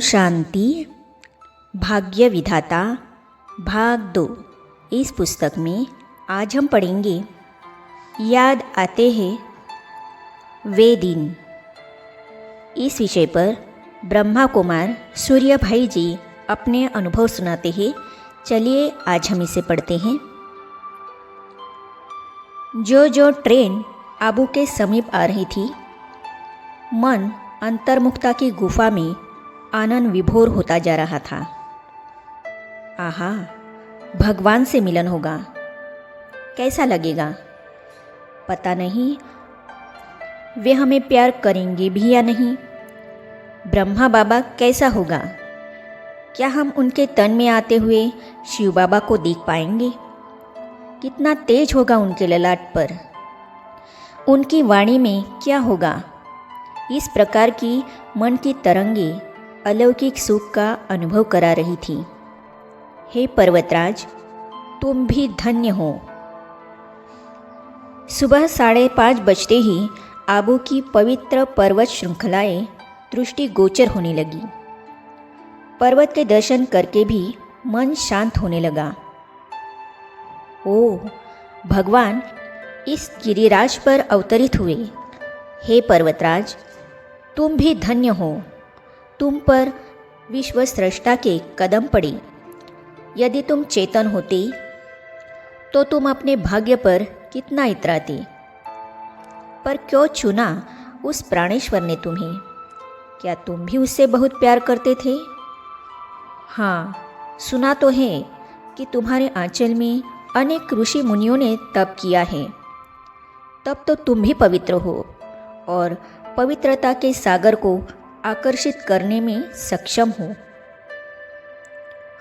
शांति। भाग्य विधाता भाग 2। इस पुस्तक में आज हम पढ़ेंगे याद आते हैं वे दिन। इस विषय पर ब्रह्मा कुमार सूर्य भाई जी अपने अनुभव सुनाते हैं। चलिए आज हम इसे पढ़ते हैं। जो ट्रेन आबू के समीप आ रही थी, मन अंतर्मुखता की गुफा में आनंद विभोर होता जा रहा था। आहा, भगवान से मिलन होगा, कैसा लगेगा पता नहीं। वे हमें प्यार करेंगे भी या नहीं। ब्रह्मा बाबा कैसा होगा, क्या हम उनके तन में आते हुए शिव बाबा को देख पाएंगे? कितना तेज होगा उनके ललाट पर। उनकी वाणी में क्या होगा। इस प्रकार की मन की तरंगे अलौकिक सुख का अनुभव करा रही थी। हे पर्वतराज, तुम भी धन्य हो। सुबह 5:30 बजते ही आबू की पवित्र पर्वत श्रृंखलाएं दृष्टिगोचर होने लगी। पर्वत के दर्शन करके भी मन शांत होने लगा। ओ भगवान इस गिरिराज पर अवतरित हुए। हे पर्वतराज, तुम भी धन्य हो। तुम पर विश्व स्रष्टा के कदम पड़े। यदि तुम चेतन होते तो तुम अपने भाग्य पर कितना इतराते, पर क्यों चुना उस प्राणेश्वर ने तुम्हें? क्या तुम भी उससे बहुत प्यार करते थे? हाँ, सुना तो है कि तुम्हारे आंचल में अनेक ऋषि मुनियों ने तप किया है। तब तो तुम भी पवित्र हो और पवित्रता के सागर को आकर्षित करने में सक्षम हो।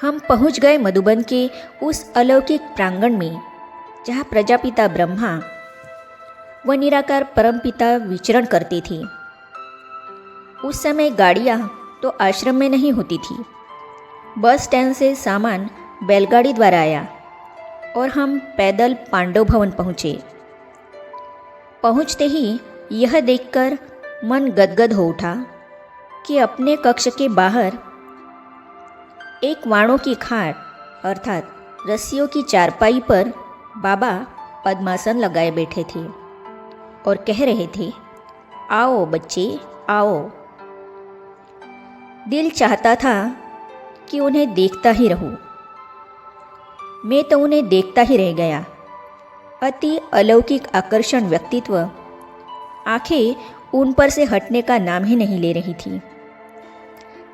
हम पहुंच गए मधुबन के उस अलौकिक प्रांगण में जहाँ प्रजापिता ब्रह्मा व निराकार परमपिता विचरण करते थे। उस समय गाड़ियाँ तो आश्रम में नहीं होती थी। बस स्टैंड से सामान बैलगाड़ी द्वारा आया और हम पैदल पांडव भवन पहुँचे। पहुँचते ही यह देखकर मन गदगद हो उठा कि अपने कक्ष के बाहर एक वाणों की खाट अर्थात रस्सियों की चारपाई पर बाबा पद्मासन लगाए बैठे थे और कह रहे थे, आओ बच्चे आओ। दिल चाहता था कि उन्हें देखता ही रहूं। मैं तो उन्हें देखता ही रह गया। अति अलौकिक आकर्षण व्यक्तित्व, आंखें उन पर से हटने का नाम ही नहीं ले रही थी।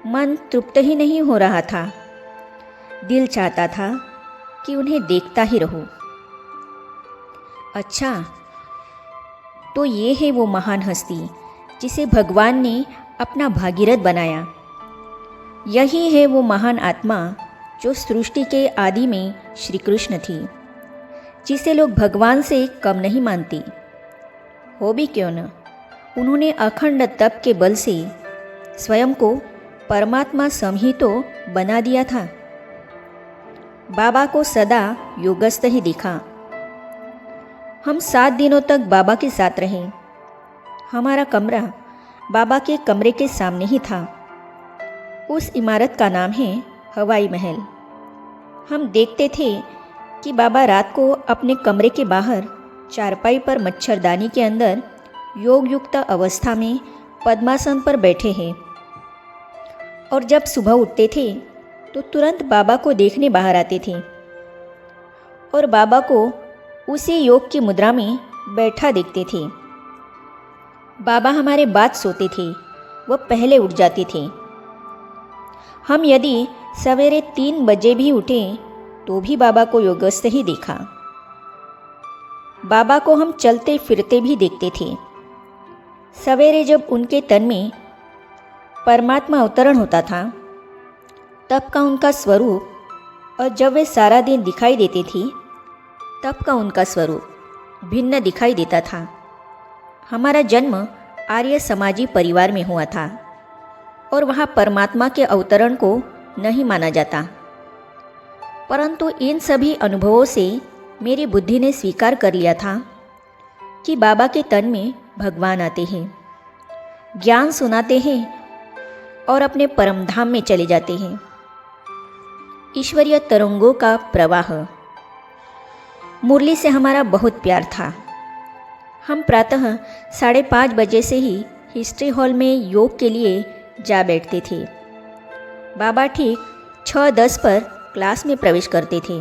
मन तृप्त ही नहीं हो रहा था। दिल चाहता था कि उन्हें देखता ही रहूं। अच्छा, तो ये है वो महान हस्ती जिसे भगवान ने अपना भागीरथ बनाया। यही है वो महान आत्मा जो सृष्टि के आदि में श्री कृष्ण थी, जिसे लोग भगवान से कम नहीं मानते। हो भी क्यों न, उन्होंने अखंड तप के बल से स्वयं को परमात्मा समही तो बना दिया था। बाबा को सदा योगस्थ ही दिखा। हम 7 दिनों तक बाबा के साथ रहे। हमारा कमरा बाबा के कमरे के सामने ही था। उस इमारत का नाम है हवाई महल। हम देखते थे कि बाबा रात को अपने कमरे के बाहर चारपाई पर मच्छरदानी के अंदर योग युक्त अवस्था में पद्मासन पर बैठे हैं, और जब सुबह उठते थे तो तुरंत बाबा को देखने बाहर आते थे और बाबा को उसी योग की मुद्रा में बैठा देखते थे। बाबा हमारे बाद सोते थे, वह पहले उठ जाते थे। हम यदि सवेरे 3 बजे भी उठे तो भी बाबा को योगस्थ ही देखा। बाबा को हम चलते फिरते भी देखते थे। सवेरे जब उनके तन में परमात्मा अवतरण होता था तब का उनका स्वरूप, और जब वे सारा दिन दिखाई देती थी तब का उनका स्वरूप भिन्न दिखाई देता था। हमारा जन्म आर्य समाजी परिवार में हुआ था और वहाँ परमात्मा के अवतरण को नहीं माना जाता, परंतु इन सभी अनुभवों से मेरी बुद्धि ने स्वीकार कर लिया था कि बाबा के तन में भगवान आते हैं, ज्ञान सुनाते हैं और अपने परमधाम में चले जाते हैं। ईश्वरीय तरंगों का प्रवाह। मुरली से हमारा बहुत प्यार था। हम प्रातः 5:30 बजे से ही हिस्ट्री हॉल में योग के लिए जा बैठते थे। बाबा ठीक 6:10 पर क्लास में प्रवेश करते थे।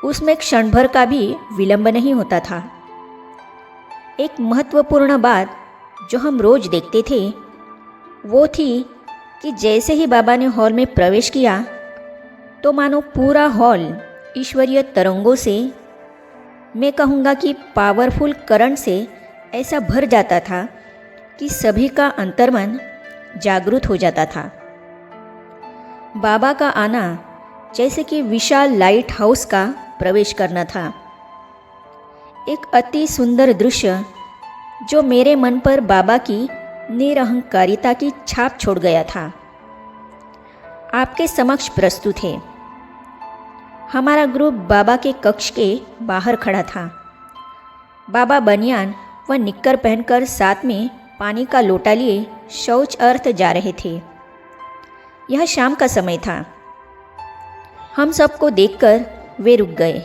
उसमें क्षण भर का भी विलंब नहीं होता था। एक महत्वपूर्ण बात जो हम रोज देखते थे वो थी कि जैसे ही बाबा ने हॉल में प्रवेश किया तो मानो पूरा हॉल ईश्वरीय तरंगों से, मैं कहूँगा कि पावरफुल करंट से ऐसा भर जाता था कि सभी का अंतर्मन जागृत हो जाता था। बाबा का आना जैसे कि विशाल लाइट हाउस का प्रवेश करना था। एक अति सुंदर दृश्य जो मेरे मन पर बाबा की निरहंकारिता की छाप छोड़ गया था, आपके समक्ष प्रस्तुत है। हमारा ग्रुप बाबा के कक्ष के बाहर खड़ा था। बाबा बनियान व निक्कर पहनकर साथ में पानी का लोटा लिए शौच अर्थ जा रहे थे। यह शाम का समय था। हम सबको देखकर वे रुक गए।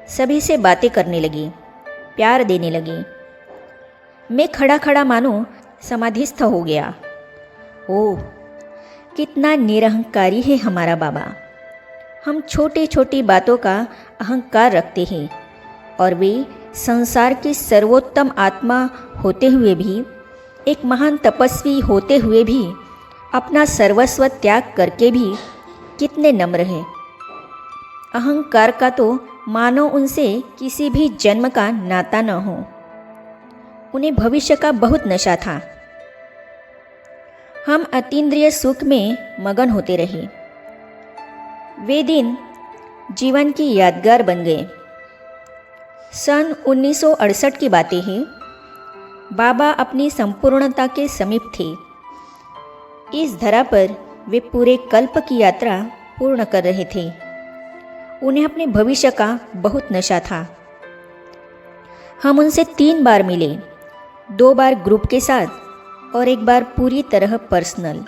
सभी से बातें करने लगी, प्यार देने लगी। मैं खड़ा खड़ा मानो समाधिस्थ हो गया। ओह, कितना निरहंकारी है हमारा बाबा। हम छोटी छोटी बातों का अहंकार रखते हैं और वे संसार की सर्वोत्तम आत्मा होते हुए भी, एक महान तपस्वी होते हुए भी, अपना सर्वस्व त्याग करके भी कितने नम्र हैं। अहंकार का तो मानो उनसे किसी भी जन्म का नाता न हो। उन्हें भविष्य का बहुत नशा था। हम अतीन्द्रिय सुख में मगन होते रहे। वे दिन जीवन की यादगार बन गए। सन 1968 की बातें हैं। बाबा अपनी संपूर्णता के समीप थे। इस धरा पर वे पूरे कल्प की यात्रा पूर्ण कर रहे थे। उन्हें अपने भविष्य का बहुत नशा था। हम उनसे 3 बार मिले, 2 बार ग्रुप के साथ और 1 बार पूरी तरह पर्सनल।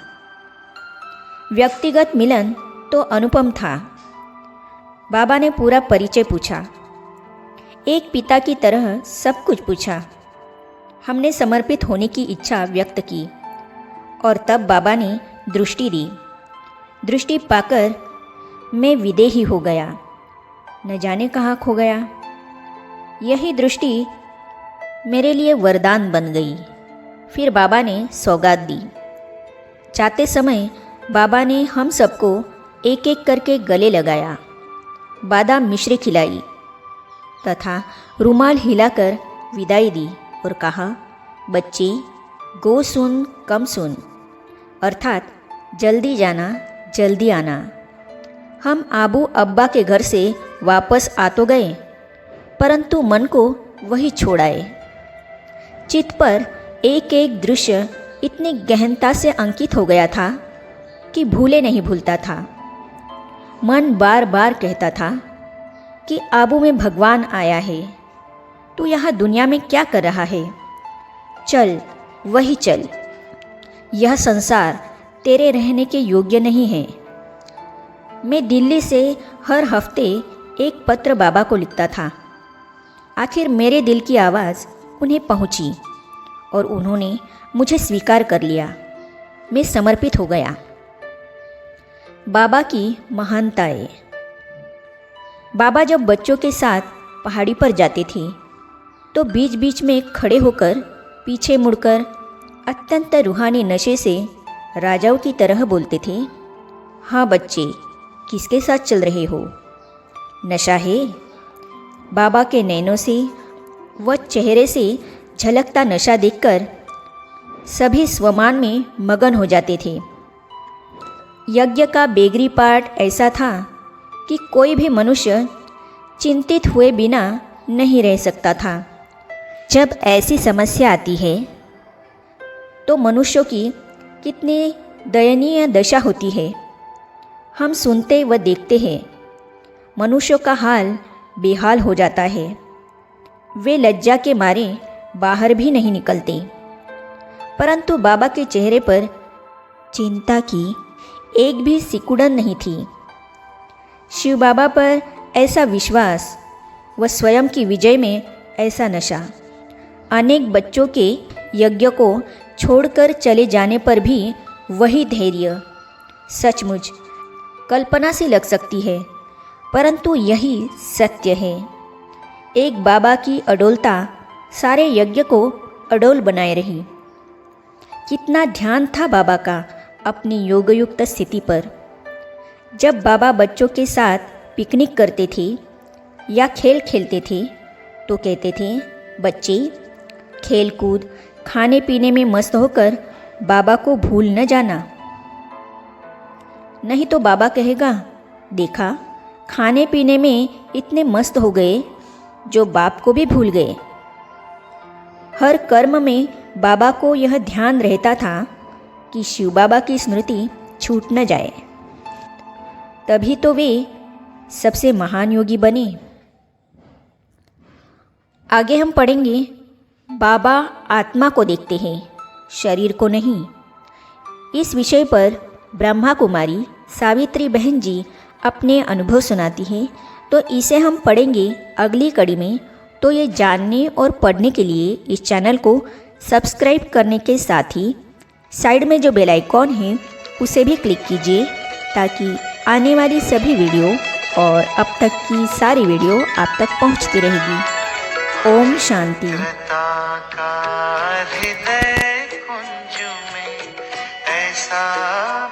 व्यक्तिगत मिलन तो अनुपम था। बाबा ने पूरा परिचय पूछा, एक पिता की तरह सब कुछ पूछा। हमने समर्पित होने की इच्छा व्यक्त की और तब बाबा ने दृष्टि दी। दृष्टि पाकर मैं विदेही हो गया, न जाने कहाँ खो गया। यही दृष्टि मेरे लिए वरदान बन गई। फिर बाबा ने सौगात दी। जाते समय बाबा ने हम सबको एक एक करके गले लगाया, बादाम मिश्री खिलाई तथा रुमाल हिलाकर विदाई दी और कहा, बच्ची गो सुन कम सुन, अर्थात जल्दी जाना जल्दी आना। हम आबू अब्बा के घर से वापस आ तो गए, परंतु मन को वही छोड़ आए। चित्त पर एक एक दृश्य इतनी गहनता से अंकित हो गया था कि भूले नहीं भूलता था। मन बार बार कहता था कि आबू में भगवान आया है, तू यहाँ दुनिया में क्या कर रहा है? चल वही चल, यह संसार तेरे रहने के योग्य नहीं है। मैं दिल्ली से हर हफ्ते एक पत्र बाबा को लिखता था। आखिर मेरे दिल की आवाज़ उन्हें पहुंची और उन्होंने मुझे स्वीकार कर लिया। मैं समर्पित हो गया। बाबा की महानताएं। बाबा जब बच्चों के साथ पहाड़ी पर जाते थे तो बीच बीच में खड़े होकर पीछे मुड़कर अत्यंत रूहानी नशे से राजाओं की तरह बोलते थे, हाँ बच्चे, किसके साथ चल रहे हो? नशा है? बाबा के नैनों से व चेहरे से झलकता नशा देखकर सभी स्वमान में मगन हो जाते थे। यज्ञ का बेगरी पाठ ऐसा था कि कोई भी मनुष्य चिंतित हुए बिना नहीं रह सकता था। जब ऐसी समस्या आती है तो मनुष्यों की कितनी दयनीय दशा होती है। हम सुनते व देखते हैं, मनुष्यों का हाल बेहाल हो जाता है। वे लज्जा के मारे बाहर भी नहीं निकलते, परंतु बाबा के चेहरे पर चिंता की एक भी सिकुड़न नहीं थी। शिव बाबा पर ऐसा विश्वास व स्वयं की विजय में ऐसा नशा। अनेक बच्चों के यज्ञ को छोड़कर चले जाने पर भी वही धैर्य। सचमुच कल्पना सी लग सकती है, परंतु यही सत्य है। एक बाबा की अडोलता सारे यज्ञ को अडोल बनाए रही। कितना ध्यान था बाबा का अपनी योगयुक्त स्थिति पर। जब बाबा बच्चों के साथ पिकनिक करते थे या खेल खेलते थे तो कहते थे, बच्चे खेल कूद खाने पीने में मस्त होकर बाबा को भूल न जाना। नहीं तो बाबा कहेगा, देखा खाने पीने में इतने मस्त हो गए जो बाप को भी भूल गए। हर कर्म में बाबा को यह ध्यान रहता था कि शिव बाबा की स्मृति छूट न जाए। तभी तो वे सबसे महान योगी बने। आगे हम पढ़ेंगे, बाबा आत्मा को देखते हैं, शरीर को नहीं। इस विषय पर ब्रह्मा कुमारी सावित्री बहन जी अपने अनुभव सुनाती हैं, तो इसे हम पढ़ेंगे अगली कड़ी में। तो ये जानने और पढ़ने के लिए इस चैनल को सब्सक्राइब करने के साथ ही साइड में जो बेल आइकॉन है उसे भी क्लिक कीजिए, ताकि आने वाली सभी वीडियो और अब तक की सारी वीडियो आप तक पहुंचती रहेगी। ओम शांति। हृदय कुंज में ऐसा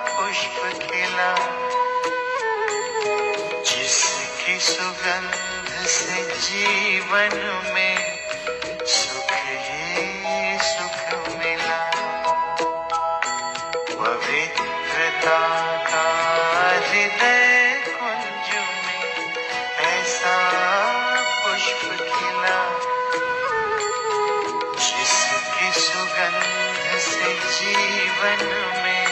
पुष्प खिला, जिसकी सुगंध से जीवन में सुख ही सुख मिला। पवित्रता का हृदय कुंज में ऐसा पुष्प खिला, जिसकी सुगंध से जीवन में